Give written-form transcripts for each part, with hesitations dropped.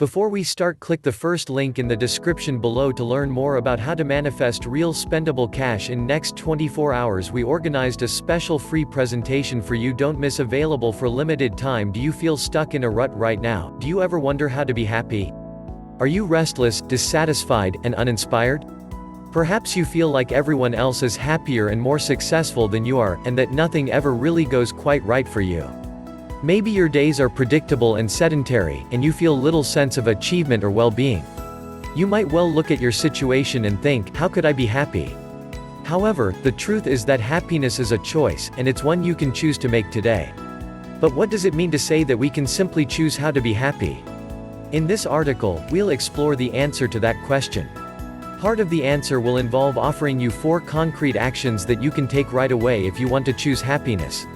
Before we start, click the first link in the description below to learn more about how to manifest real spendable cash in next 24 hours. We organized a special free presentation for you. Don't miss, available for limited time. Do you feel stuck in a rut right now? Do you ever wonder how to be happy? Are you restless, dissatisfied, and uninspired? Perhaps you feel like everyone else is happier and more successful than you are, and that nothing ever really goes quite right for you. Maybe your days are predictable and sedentary, and you feel little sense of achievement or well-being. You might well look at your situation and think, how could I be happy? However, the truth is that happiness is a choice, and it's one you can choose to make today. But what does it mean to say that we can simply choose how to be happy? In this article, we'll explore the answer to that question. Part of the answer will involve offering you 4 concrete actions that you can take right away if you want to choose happiness.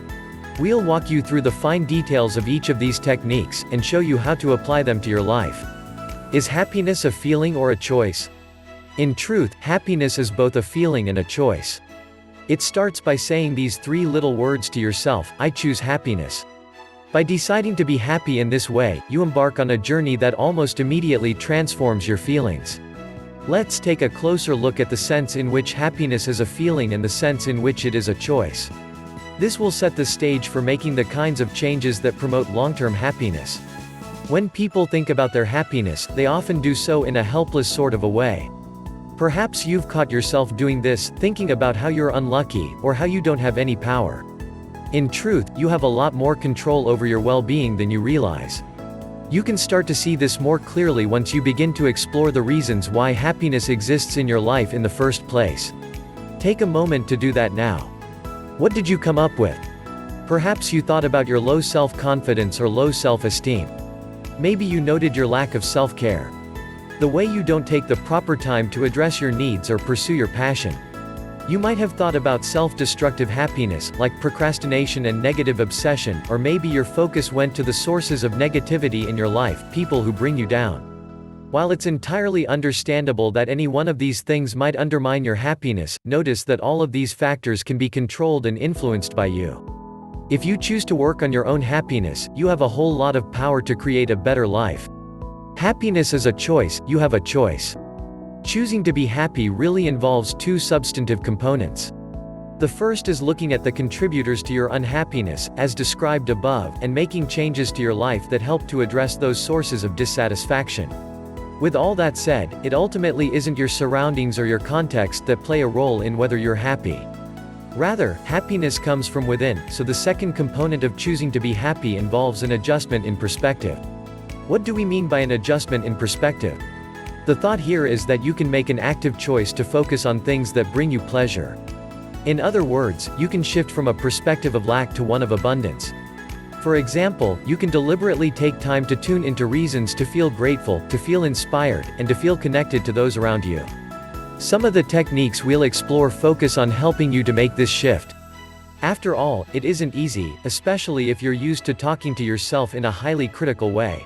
We'll walk you through the fine details of each of these techniques, and show you how to apply them to your life. Is happiness a feeling or a choice? In truth, happiness is both a feeling and a choice. It starts by saying these 3 little words to yourself: I choose happiness. By deciding to be happy in this way, you embark on a journey that almost immediately transforms your feelings. Let's take a closer look at the sense in which happiness is a feeling and the sense in which it is a choice. This will set the stage for making the kinds of changes that promote long-term happiness. When people think about their happiness, they often do so in a helpless sort of a way. Perhaps you've caught yourself doing this, thinking about how you're unlucky, or how you don't have any power. In truth, you have a lot more control over your well-being than you realize. You can start to see this more clearly once you begin to explore the reasons why happiness exists in your life in the first place. Take a moment to do that now. What did you come up with? Perhaps you thought about your low self-confidence or low self-esteem. Maybe you noted your lack of self-care. The way you don't take the proper time to address your needs or pursue your passion. You might have thought about self-destructive happiness, like procrastination and negative obsession, or maybe your focus went to the sources of negativity in your life, people who bring you down. While it's entirely understandable that any one of these things might undermine your happiness, notice that all of these factors can be controlled and influenced by you. If you choose to work on your own happiness, you have a whole lot of power to create a better life. Happiness is a choice, you have a choice. Choosing to be happy really involves 2 substantive components. The first is looking at the contributors to your unhappiness, as described above, and making changes to your life that help to address those sources of dissatisfaction. With all that said, it ultimately isn't your surroundings or your context that play a role in whether you're happy. Rather, happiness comes from within, so the second component of choosing to be happy involves an adjustment in perspective. What do we mean by an adjustment in perspective? The thought here is that you can make an active choice to focus on things that bring you pleasure. In other words, you can shift from a perspective of lack to one of abundance. For example, you can deliberately take time to tune into reasons to feel grateful, to feel inspired, and to feel connected to those around you. Some of the techniques we'll explore focus on helping you to make this shift. After all, it isn't easy, especially if you're used to talking to yourself in a highly critical way.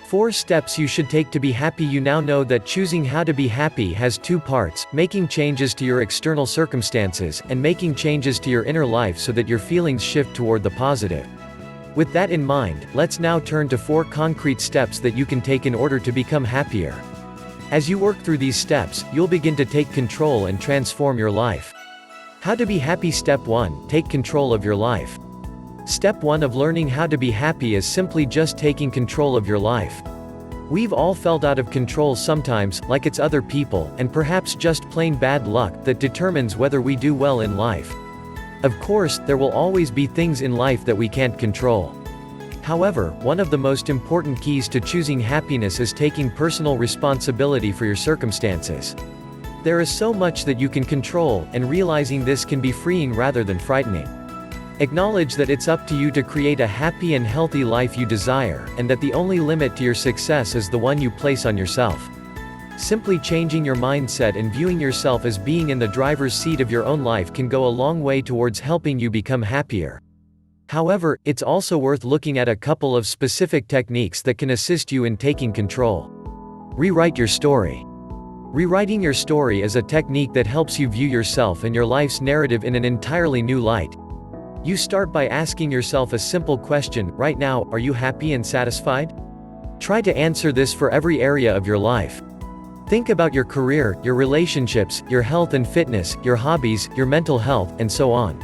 4 steps you should take to be happy. You now know that choosing how to be happy has 2 parts: making changes to your external circumstances, and making changes to your inner life so that your feelings shift toward the positive. With that in mind, let's now turn to 4 concrete steps that you can take in order to become happier. As you work through these steps, you'll begin to take control and transform your life. How to be happy. Step 1. Take control of your life. Step 1 of learning how to be happy is simply just taking control of your life. We've all felt out of control sometimes, like it's other people, and perhaps just plain bad luck, that determines whether we do well in life. Of course, there will always be things in life that we can't control. However, one of the most important keys to choosing happiness is taking personal responsibility for your circumstances. There is so much that you can control, and realizing this can be freeing rather than frightening. Acknowledge that it's up to you to create a happy and healthy life you desire, and that the only limit to your success is the one you place on yourself. Simply changing your mindset and viewing yourself as being in the driver's seat of your own life can go a long way towards helping you become happier. However, it's also worth looking at a couple of specific techniques that can assist you in taking control. Rewrite your story. Rewriting your story is a technique that helps you view yourself and your life's narrative in an entirely new light. You start by asking yourself a simple question: right now, are you happy and satisfied? Try to answer this for every area of your life. Think about your career, your relationships, your health and fitness, your hobbies, your mental health, and so on.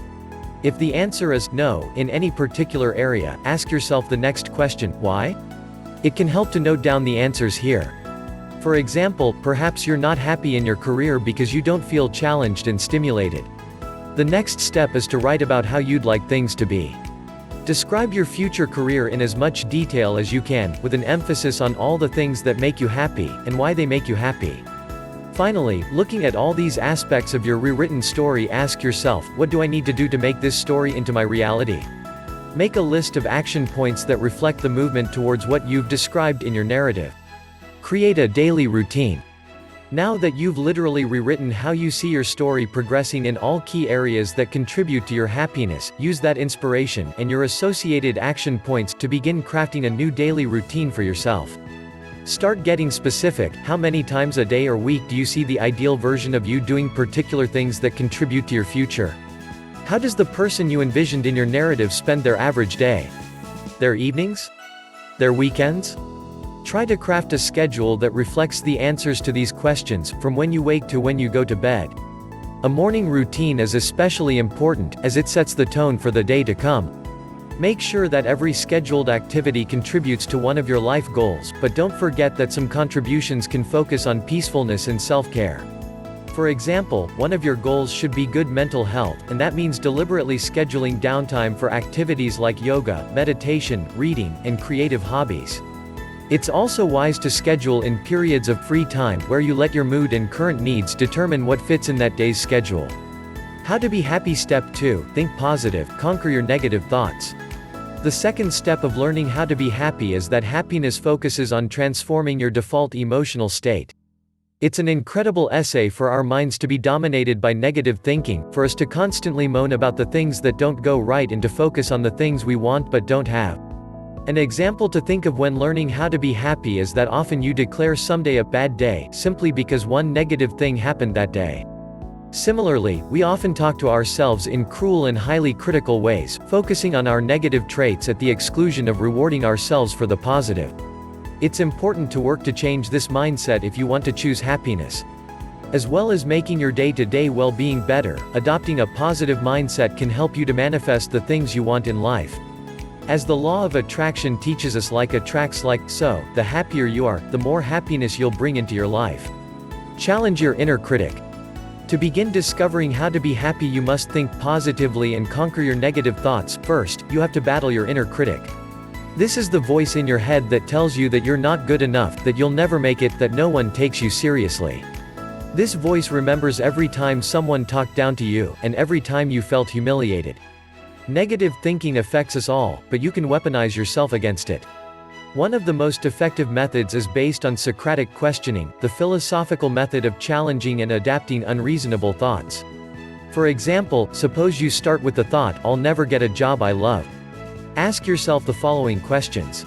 If the answer is no in any particular area, ask yourself the next question, why? It can help to note down the answers here. For example, perhaps you're not happy in your career because you don't feel challenged and stimulated. The next step is to write about how you'd like things to be. Describe your future career in as much detail as you can, with an emphasis on all the things that make you happy, and why they make you happy. Finally, looking at all these aspects of your rewritten story, ask yourself, what do I need to do to make this story into my reality? Make a list of action points that reflect the movement towards what you've described in your narrative. Create a daily routine. Now that you've literally rewritten how you see your story progressing in all key areas that contribute to your happiness, use that inspiration and your associated action points to begin crafting a new daily routine for yourself. Start getting specific. How many times a day or week do you see the ideal version of you doing particular things that contribute to your future? How does the person you envisioned in your narrative spend their average day? Their evenings? Their weekends? Try to craft a schedule that reflects the answers to these questions, from when you wake to when you go to bed. A morning routine is especially important, as it sets the tone for the day to come. Make sure that every scheduled activity contributes to one of your life goals, but don't forget that some contributions can focus on peacefulness and self-care. For example, one of your goals should be good mental health, and that means deliberately scheduling downtime for activities like yoga, meditation, reading, and creative hobbies. It's also wise to schedule in periods of free time where you let your mood and current needs determine what fits in that day's schedule. How to be happy. Step 2. Think positive, conquer your negative thoughts. The second step of learning how to be happy is that happiness focuses on transforming your default emotional state. It's an incredible essay for our minds to be dominated by negative thinking, for us to constantly moan about the things that don't go right and to focus on the things we want but don't have. An example to think of when learning how to be happy is that often you declare someday a bad day, simply because one negative thing happened that day. Similarly, we often talk to ourselves in cruel and highly critical ways, focusing on our negative traits at the exclusion of rewarding ourselves for the positive. It's important to work to change this mindset if you want to choose happiness. As well as making your day-to-day well-being better, adopting a positive mindset can help you to manifest the things you want in life. As the law of attraction teaches us, like attracts like, so, the happier you are, the more happiness you'll bring into your life. Challenge your inner critic. To begin discovering how to be happy, you must think positively and conquer your negative thoughts. First, you have to battle your inner critic. This is the voice in your head that tells you that you're not good enough, that you'll never make it, that no one takes you seriously. This voice remembers every time someone talked down to you, and every time you felt humiliated. Negative thinking affects us all, but you can weaponize yourself against it. One of the most effective methods is based on Socratic questioning, the philosophical method of challenging and adapting unreasonable thoughts. For example, suppose you start with the thought, "I'll never get a job I love." Ask yourself the following questions.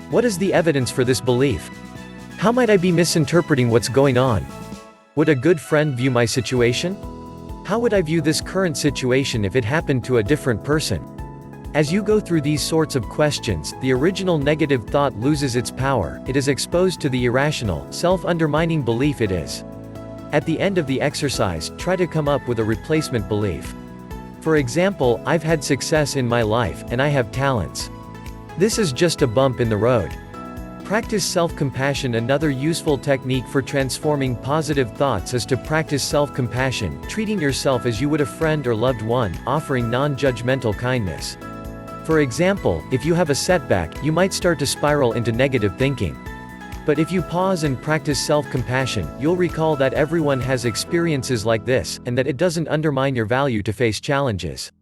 What is the evidence for this belief? How might I be misinterpreting what's going on? Would a good friend view my situation? How would I view this current situation if it happened to a different person? As you go through these sorts of questions, the original negative thought loses its power. It is exposed to the irrational, self-undermining belief it is. At the end of the exercise, try to come up with a replacement belief. For example, I've had success in my life, and I have talents. This is just a bump in the road. Practice self-compassion. Another useful technique for transforming positive thoughts is to practice self-compassion, treating yourself as you would a friend or loved one, offering non-judgmental kindness. For example, if you have a setback, you might start to spiral into negative thinking. But if you pause and practice self-compassion, you'll recall that everyone has experiences like this, and that it doesn't undermine your value to face challenges.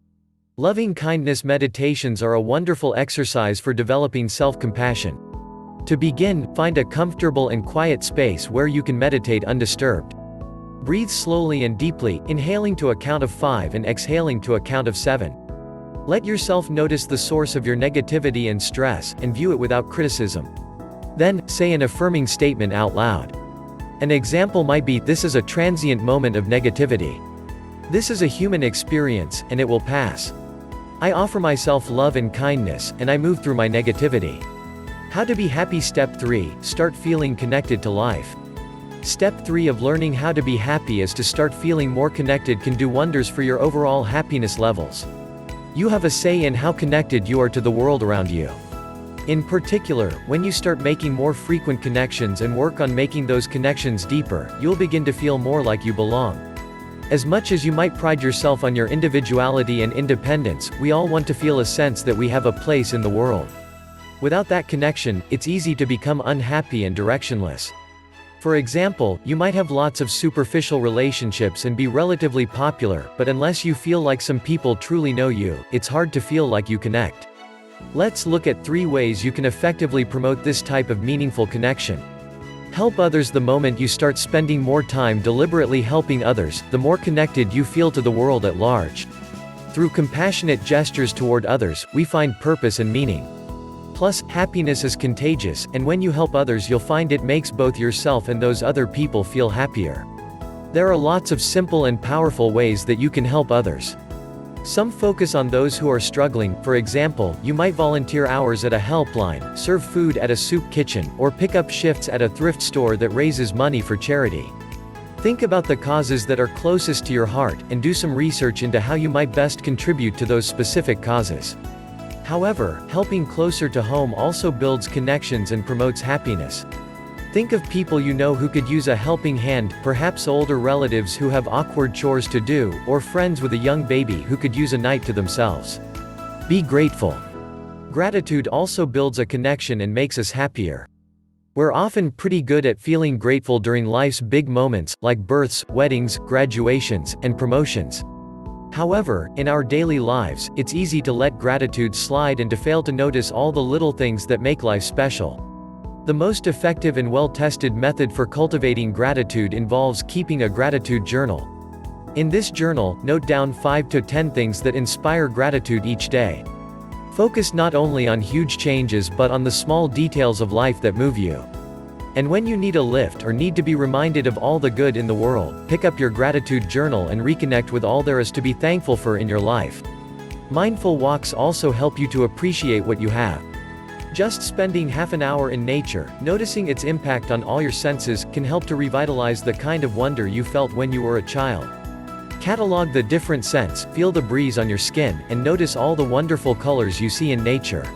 Loving kindness meditations are a wonderful exercise for developing self-compassion. To begin, find a comfortable and quiet space where you can meditate undisturbed. Breathe slowly and deeply, inhaling to a count of 5 and exhaling to a count of 7. Let yourself notice the source of your negativity and stress, and view it without criticism. Then, say an affirming statement out loud. An example might be, "This is a transient moment of negativity. This is a human experience, and it will pass. I offer myself love and kindness, and I move through my negativity." How to be happy. Step 3. Start feeling connected to life. Step 3 of learning how to be happy is to start feeling more connected can do wonders for your overall happiness levels. You have a say in how connected you are to the world around you. In particular, when you start making more frequent connections and work on making those connections deeper, you'll begin to feel more like you belong. As much as you might pride yourself on your individuality and independence, we all want to feel a sense that we have a place in the world. Without that connection, it's easy to become unhappy and directionless. For example, you might have lots of superficial relationships and be relatively popular, but unless you feel like some people truly know you, it's hard to feel like you connect. Let's look at 3 ways you can effectively promote this type of meaningful connection. Help others. The moment you start spending more time deliberately helping others, the more connected you feel to the world at large. Through compassionate gestures toward others, we find purpose and meaning. Plus, happiness is contagious, and when you help others you'll find it makes both yourself and those other people feel happier. There are lots of simple and powerful ways that you can help others. Some focus on those who are struggling. For example, you might volunteer hours at a helpline, serve food at a soup kitchen, or pick up shifts at a thrift store that raises money for charity. Think about the causes that are closest to your heart, and do some research into how you might best contribute to those specific causes. However, helping closer to home also builds connections and promotes happiness. Think of people you know who could use a helping hand, perhaps older relatives who have awkward chores to do, or friends with a young baby who could use a night to themselves. Be grateful. Gratitude also builds a connection and makes us happier. We're often pretty good at feeling grateful during life's big moments, like births, weddings, graduations, and promotions. However, in our daily lives, it's easy to let gratitude slide and to fail to notice all the little things that make life special. The most effective and well-tested method for cultivating gratitude involves keeping a gratitude journal. In this journal, note down 5 to 10 things that inspire gratitude each day. Focus not only on huge changes but on the small details of life that move you. And when you need a lift or need to be reminded of all the good in the world, pick up your gratitude journal and reconnect with all there is to be thankful for in your life. Mindful walks also help you to appreciate what you have. Just spending half an hour in nature, noticing its impact on all your senses, can help to revitalize the kind of wonder you felt when you were a child. Catalog the different scents, feel the breeze on your skin, and notice all the wonderful colors you see in nature.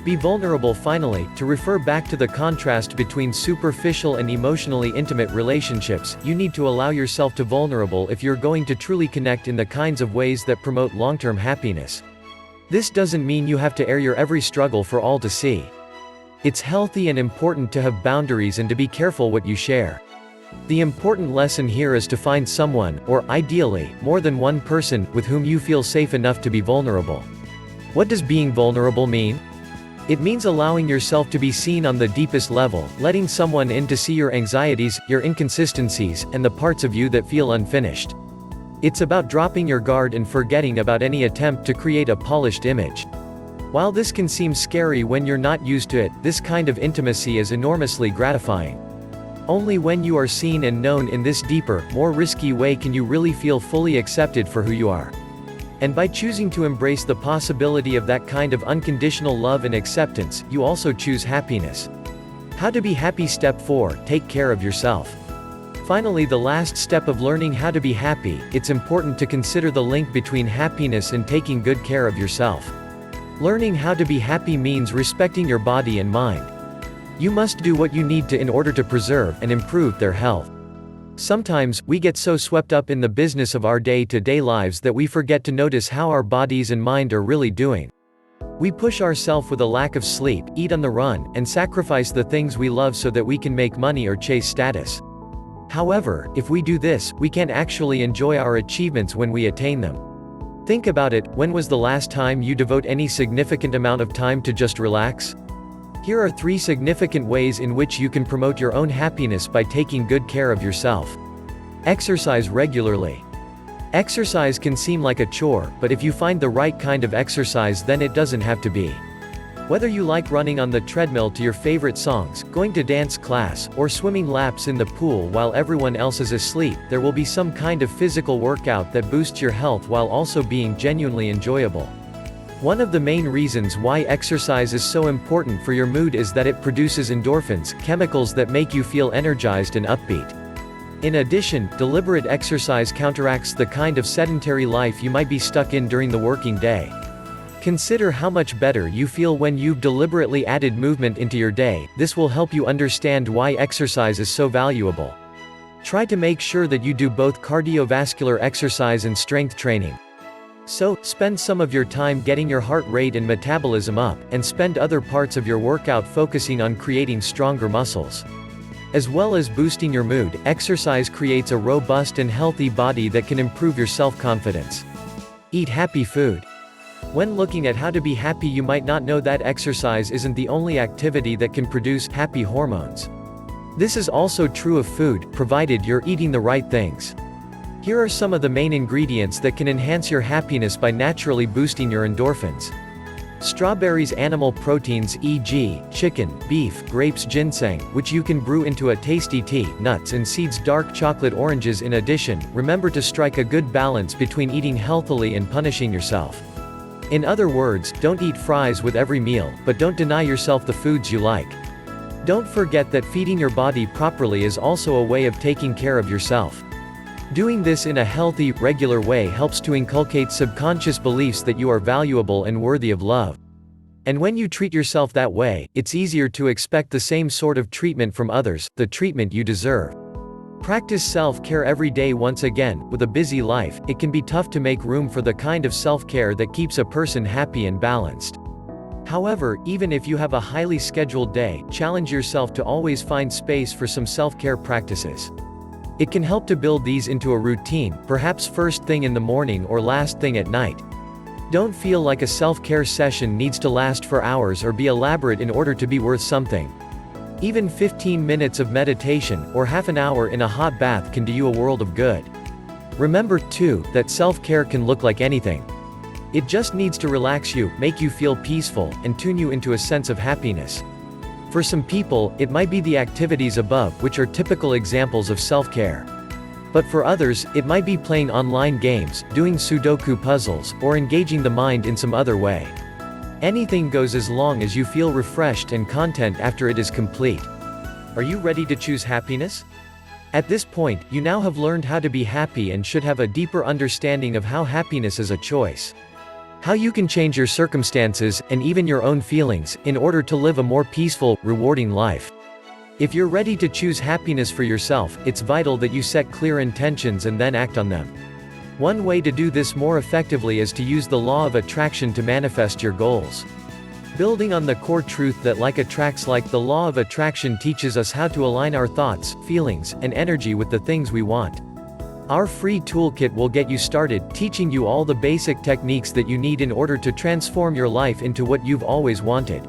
Be vulnerable. Finally, to refer back to the contrast between superficial and emotionally intimate relationships, you need to allow yourself to be vulnerable if you're going to truly connect in the kinds of ways that promote long-term happiness. This doesn't mean you have to air your every struggle for all to see. It's healthy and important to have boundaries and to be careful what you share. The important lesson here is to find someone, or ideally, more than one person, with whom you feel safe enough to be vulnerable. What does being vulnerable mean? It means allowing yourself to be seen on the deepest level, letting someone in to see your anxieties, your inconsistencies, and the parts of you that feel unfinished. It's about dropping your guard and forgetting about any attempt to create a polished image. While this can seem scary when you're not used to it, this kind of intimacy is enormously gratifying. Only when you are seen and known in this deeper, more risky way can you really feel fully accepted for who you are. And by choosing to embrace the possibility of that kind of unconditional love and acceptance, you also choose happiness. How to be happy. Step 4. Take care of yourself. Finally, the last step of learning how to be happy, it's important to consider the link between happiness and taking good care of yourself. Learning how to be happy means respecting your body and mind. You must do what you need to in order to preserve and improve their health. Sometimes, we get so swept up in the business of our day-to-day lives that we forget to notice how our bodies and mind are really doing. We push ourselves with a lack of sleep, eat on the run, and sacrifice the things we love so that we can make money or chase status. However, if we do this, we can't actually enjoy our achievements when we attain them. Think about it, when was the last time you devote any significant amount of time to just relax? Here are 3 significant ways in which you can promote your own happiness by taking good care of yourself. Exercise regularly. Exercise can seem like a chore, but if you find the right kind of exercise, then it doesn't have to be. Whether you like running on the treadmill to your favorite songs, going to dance class, or swimming laps in the pool while everyone else is asleep, there will be some kind of physical workout that boosts your health while also being genuinely enjoyable. One of the main reasons why exercise is so important for your mood is that it produces endorphins, chemicals that make you feel energized and upbeat. In addition, deliberate exercise counteracts the kind of sedentary life you might be stuck in during the working day. Consider how much better you feel when you've deliberately added movement into your day. This will help you understand why exercise is so valuable. Try to make sure that you do both cardiovascular exercise and strength training. So, spend some of your time getting your heart rate and metabolism up, and spend other parts of your workout focusing on creating stronger muscles. As well as boosting your mood, exercise creates a robust and healthy body that can improve your self-confidence. Eat happy food. When looking at how to be happy, you might not know that exercise isn't the only activity that can produce happy hormones. This is also true of food, provided you're eating the right things. Here are some of the main ingredients that can enhance your happiness by naturally boosting your endorphins. Strawberries. Animal proteins, e.g., chicken, beef, grapes. Ginseng, which you can brew into a tasty tea. Nuts and seeds. Dark chocolate. Oranges. In addition, remember to strike a good balance between eating healthily and punishing yourself. In other words, don't eat fries with every meal, but don't deny yourself the foods you like. Don't forget that feeding your body properly is also a way of taking care of yourself. Doing this in a healthy, regular way helps to inculcate subconscious beliefs that you are valuable and worthy of love. And when you treat yourself that way, it's easier to expect the same sort of treatment from others, the treatment you deserve. Practice self-care every day. Once again, with a busy life, it can be tough to make room for the kind of self-care that keeps a person happy and balanced. However, even if you have a highly scheduled day, challenge yourself to always find space for some self-care practices. It can help to build these into a routine, perhaps first thing in the morning or last thing at night. Don't feel like a self-care session needs to last for hours or be elaborate in order to be worth something. Even 15 minutes of meditation, or half an hour in a hot bath can do you a world of good. Remember, too, that self-care can look like anything. It just needs to relax you, make you feel peaceful, and tune you into a sense of happiness. For some people, it might be the activities above, which are typical examples of self-care. But for others, it might be playing online games, doing Sudoku puzzles, or engaging the mind in some other way. Anything goes as long as you feel refreshed and content after it is complete. Are you ready to choose happiness? At this point, you now have learned how to be happy and should have a deeper understanding of how happiness is a choice. How you can change your circumstances, and even your own feelings, in order to live a more peaceful, rewarding life. If you're ready to choose happiness for yourself, it's vital that you set clear intentions and then act on them. One way to do this more effectively is to use the law of attraction to manifest your goals. Building on the core truth that like attracts like, the law of attraction teaches us how to align our thoughts, feelings, and energy with the things we want. Our free toolkit will get you started, teaching you all the basic techniques that you need in order to transform your life into what you've always wanted.